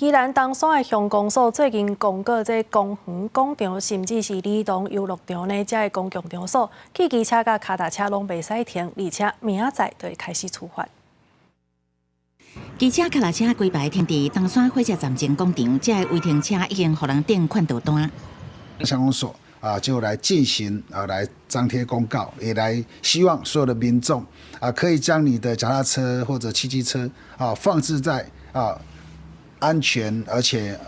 宜兰东山的乡公所最近公告，这公园、广场甚至是儿童游乐场呢，这个公共场所，汽机车甲脚踏车拢袂使停，而且明仔载就会开始处罚。机车、脚踏车规排停伫东山火车站前广场，这个违停车已经互人订看到单。乡公所就来进行来张贴公告，也来希望所有的民众可以将你的脚踏车或者汽机车放置在安全而且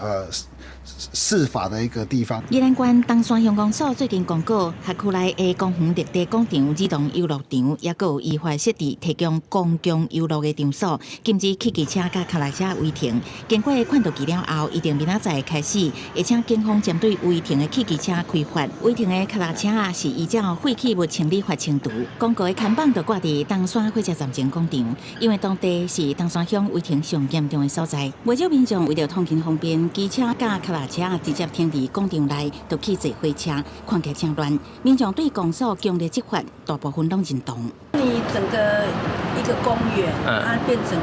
适法的一个地方。宜兰县东山乡公所最近公告，辖区内的公园、绿地广场、儿童游乐场，也有依法设置提供公共游乐的场所，禁止汽机车甲脚踏车违停。经过看到期了后，一定明仔载开始，会请警方针对违停的汽机车开罚，违停的脚踏车是依照废弃物清理罚程度。公告的看板就挂伫东山火车站前广场，因为当地是东山乡违停上严重的所在。为少民众为了通勤方便，机车甲脚踏车直接停伫广场内，就去坐火车，看起来真乱。民众对公所强烈执法，大部分拢认同。你整个一个公园，它变成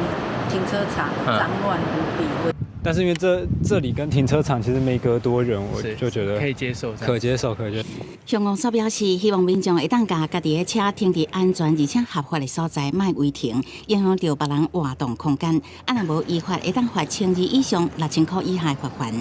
停车场，脏乱无比。但是因为这里跟停车场其实没隔多远，我就觉得可以接受，可接受。乡公所表示，希望民众会当把家己的车停伫安全而且合法的所在，莫违停，影响到别人活动空间。若无依法，会当罚1000以上6000块以下的罚款。